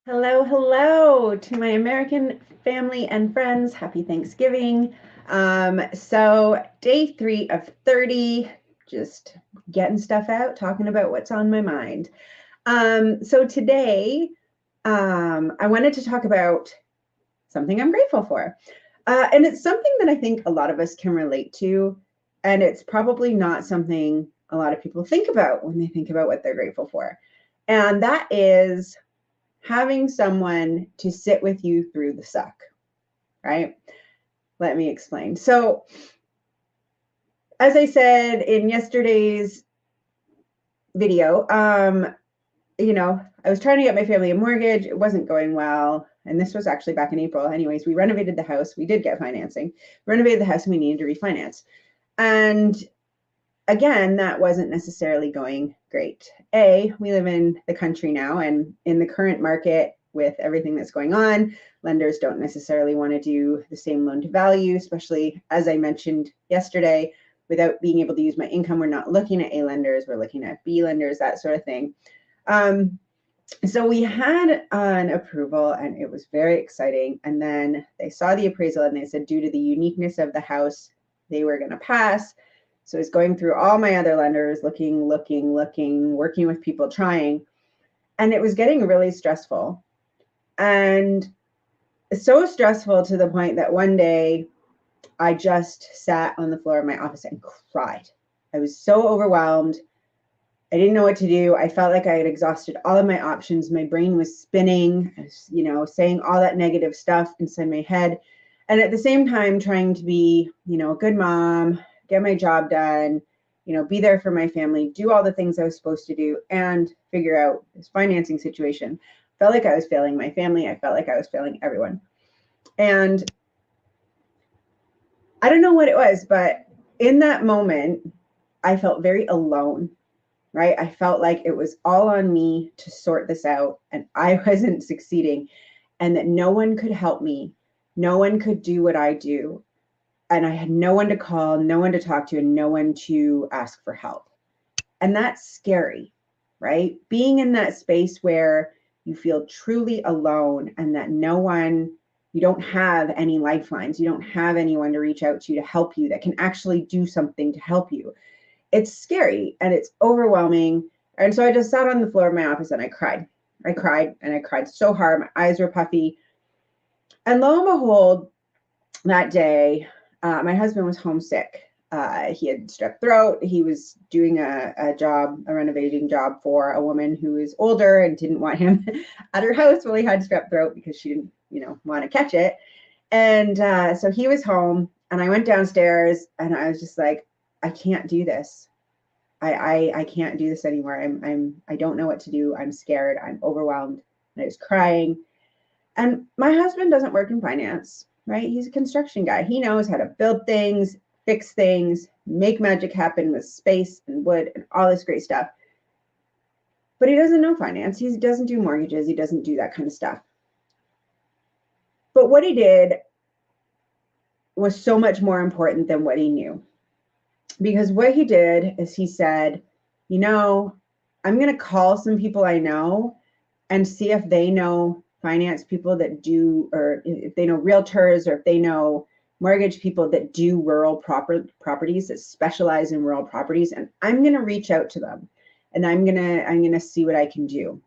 Hello, hello to my American family and friends. Happy Thanksgiving. So day 3 of 30, just getting stuff out, talking about what's on my mind. So today, I wanted to talk about something I'm grateful for. And it's something that I think a lot of us can relate to. And it's probably not something a lot of people think about when they think about what they're grateful for. And that is having someone to sit with you through the suck, right? Let me explain. So, as I said in yesterday's video, I was trying to get my family a mortgage. It wasn't going well. And this was actually back in April. Anyways, we renovated the house. We did get financing. Renovated the house and we needed to refinance. And again, that wasn't necessarily going great. We live in the country now, and in the current market, with everything that's going on, lenders don't necessarily want to do the same loan to value, especially as I mentioned yesterday, without being able to use my income. We're not looking at A lenders, we're looking at B lenders, that sort of thing. So we had an approval and it was very exciting. And then they saw the appraisal and they said, due to the uniqueness of the house, they were going to pass. So I was going through all my other lenders, looking, working with people, trying, and it was getting really stressful. And so stressful to the point that one day I just sat on the floor of my office and cried. I was so overwhelmed. I didn't know what to do. I felt like I had exhausted all of my options. My brain was spinning, saying all that negative stuff inside my head. And at the same time, trying to be, a good mom, get my job done, be there for my family, do all the things I was supposed to do, and figure out this financing situation. Felt like I was failing my family. I felt like I was failing everyone. And I don't know what it was, but in that moment, I felt very alone, right? I felt like it was all on me to sort this out, and I wasn't succeeding, and that no one could help me. No one could do what I do. And I had no one to call, no one to talk to, and no one to ask for help. And that's scary, right? Being in that space where you feel truly alone and that you don't have any lifelines, you don't have anyone to reach out to help you that can actually do something to help you. It's scary and it's overwhelming. And so I just sat on the floor of my office and I cried. I cried so hard. My eyes were puffy. And lo and behold, that day, my husband was homesick. He had strep throat. He was doing a renovating job for a woman who was older and didn't want him at her house while he had strep throat because she didn't, want to catch it. And so he was home, and I went downstairs, and I was just like, I can't do this. I can't do this anymore. I don't know what to do. I'm scared. I'm overwhelmed. And I was crying. And my husband doesn't work in finance, right? He's a construction guy. He knows how to build things, fix things, make magic happen with space and wood and all this great stuff. But he doesn't know finance. He doesn't do mortgages. He doesn't do that kind of stuff. But what he did was so much more important than what he knew. Because what he did is he said, I'm going to call some people I know and see if they know finance people that do, or if they know realtors, or if they know mortgage people that do rural properties, that specialize in rural properties. And I'm going to reach out to them, and I'm going to see what I can do.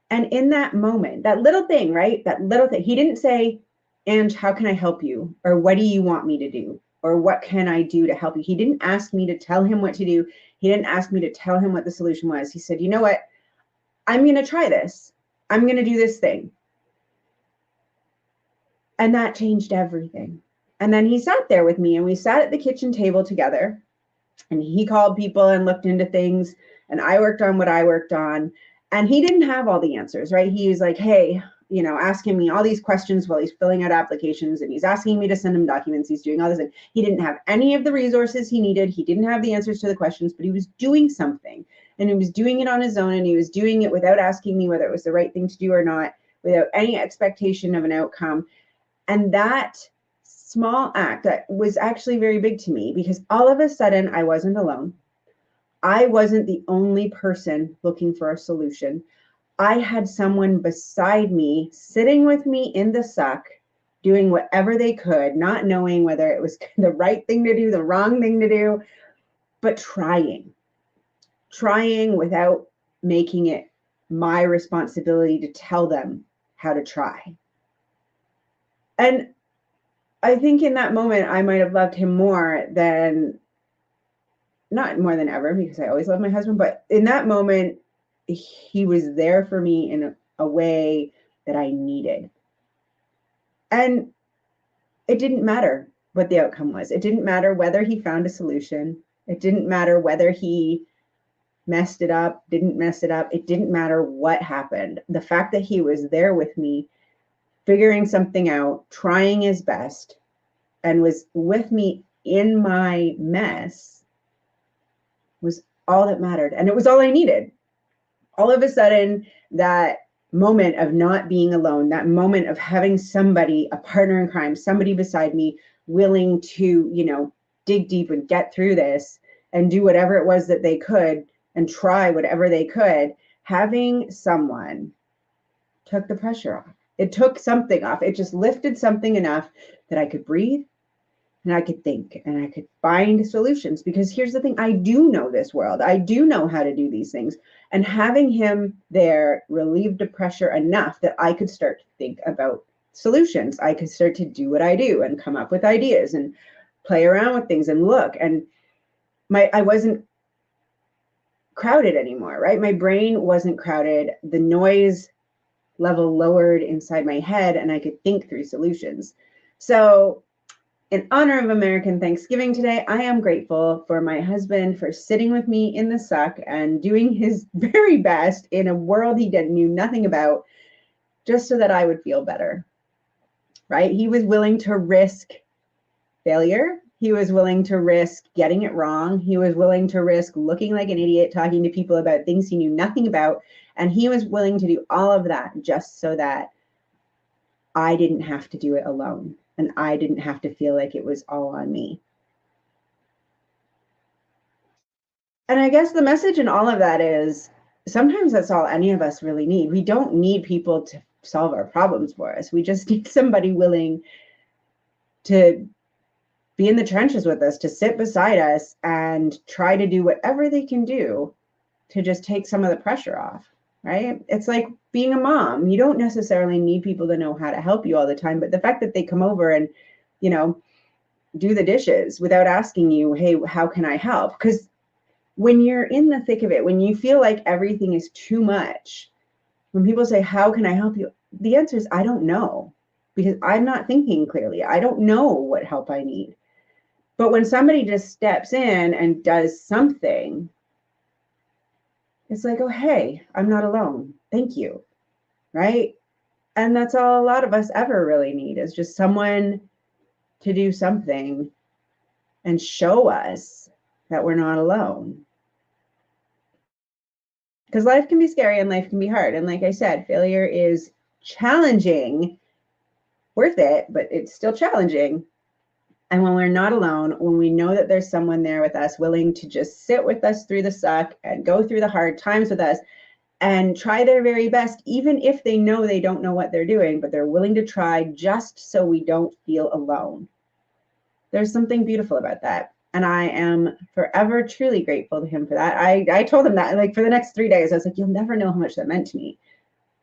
And in that moment, that little thing, right? That little thing, he didn't say, "And how can I help you?" or "What do you want me to do?" or "What can I do to help you?" He didn't ask me to tell him what to do. He didn't ask me to tell him what the solution was. He said, "You know what? I'm going to try this. I'm going to do this thing." And that changed everything. And then he sat there with me, and we sat at the kitchen table together, and he called people and looked into things, and I worked on what I worked on. And he didn't have all the answers, right? He was like, hey, asking me all these questions while he's filling out applications, and he's asking me to send him documents. He's doing all this. And he didn't have any of the resources he needed. He didn't have the answers to the questions, but he was doing something, and he was doing it on his own, and he was doing it without asking me whether it was the right thing to do or not, without any expectation of an outcome. And that small act that was actually very big to me, because all of a sudden I wasn't alone. I wasn't the only person looking for a solution. I had someone beside me, sitting with me in the suck, doing whatever they could, not knowing whether it was the right thing to do, the wrong thing to do, but trying without making it my responsibility to tell them how to try. And I think in that moment, I might have loved him more than, not more than ever, because I always love my husband, but in that moment, he was there for me in a way that I needed. And it didn't matter what the outcome was. It didn't matter whether he found a solution. It didn't matter whether he messed it up, didn't mess it up. It didn't matter what happened. The fact that he was there with me, figuring something out, trying his best, and was with me in my mess was all that mattered. And it was all I needed. All of a sudden, that moment of not being alone, that moment of having somebody, a partner in crime, somebody beside me willing to, dig deep and get through this and do whatever it was that they could and try whatever they could, having someone took the pressure off. It took something off. It just lifted something enough that I could breathe and I could think and I could find solutions. Because here's the thing, I do know this world. I do know how to do these things. And having him there relieved the pressure enough that I could start to think about solutions. I could start to do what I do and come up with ideas and play around with things and look. And I wasn't crowded anymore, right? My brain wasn't crowded. The noise level lowered inside my head and I could think through solutions. So in honor of American Thanksgiving today, I am grateful for my husband for sitting with me in the suck and doing his very best in a world he knew nothing about, just so that I would feel better, right? He was willing to risk failure. He was willing to risk getting it wrong. He was willing to risk looking like an idiot, talking to people about things he knew nothing about. And he was willing to do all of that just so that I didn't have to do it alone. And I didn't have to feel like it was all on me. And I guess the message in all of that is sometimes that's all any of us really need. We don't need people to solve our problems for us. We just need somebody willing to be in the trenches with us, to sit beside us and try to do whatever they can do to just take some of the pressure off, right? It's like being a mom. You don't necessarily need people to know how to help you all the time, but the fact that they come over and, do the dishes without asking you, hey, how can I help? Because when you're in the thick of it, when you feel like everything is too much, when people say, how can I help you? The answer is, I don't know, because I'm not thinking clearly. I don't know what help I need. But when somebody just steps in and does something, it's like, oh, hey, I'm not alone. Thank you. Right? And that's all a lot of us ever really need, is just someone to do something and show us that we're not alone. Because life can be scary and life can be hard. And like I said, failure is challenging, worth it, but it's still challenging. And when we're not alone, when we know that there's someone there with us willing to just sit with us through the suck and go through the hard times with us and try their very best, even if they know they don't know what they're doing, but they're willing to try just so we don't feel alone. There's something beautiful about that. And I am forever truly grateful to him for that. I told him that, like, for the next 3 days, I was like, you'll never know how much that meant to me.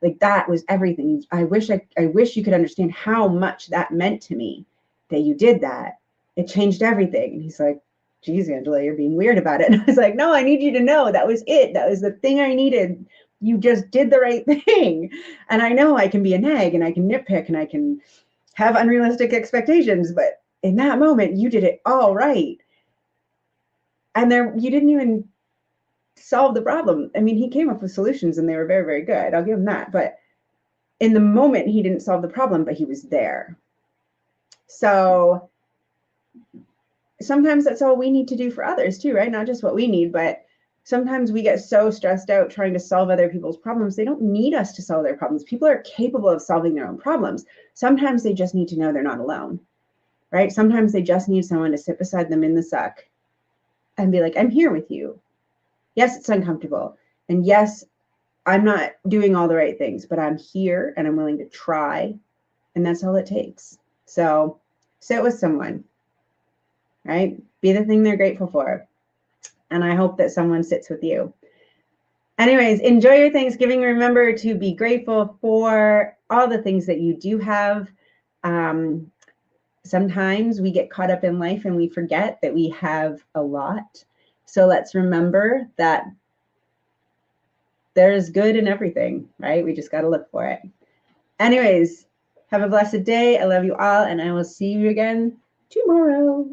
Like, that was everything. I wish you could understand how much that meant to me, that you did that. It changed everything. And he's like, geez, Angela, you're being weird about it. And I was like, no, I need you to know that was it. That was the thing I needed. You just did the right thing. And I know I can be a nag and I can nitpick and I can have unrealistic expectations, but in that moment, you did it all right. And you didn't even solve the problem. I mean, he came up with solutions and they were very, very good. I'll give him that. But in the moment, he didn't solve the problem, but he was there. So sometimes that's all we need to do for others too, right? Not just what we need, but sometimes we get so stressed out trying to solve other people's problems. They don't need us to solve their problems. People are capable of solving their own problems. Sometimes they just need to know they're not alone, right? Sometimes they just need someone to sit beside them in the suck and be like, I'm here with you. Yes, it's uncomfortable. And yes, I'm not doing all the right things, but I'm here and I'm willing to try. And that's all it takes. So sit with someone, right? Be the thing they're grateful for. And I hope that someone sits with you. Anyways, enjoy your Thanksgiving. Remember to be grateful for all the things that you do have. Sometimes we get caught up in life and we forget that we have a lot. So let's remember that there's good in everything, right? We just got to look for it. Anyways, have a blessed day. I love you all, and I will see you again tomorrow.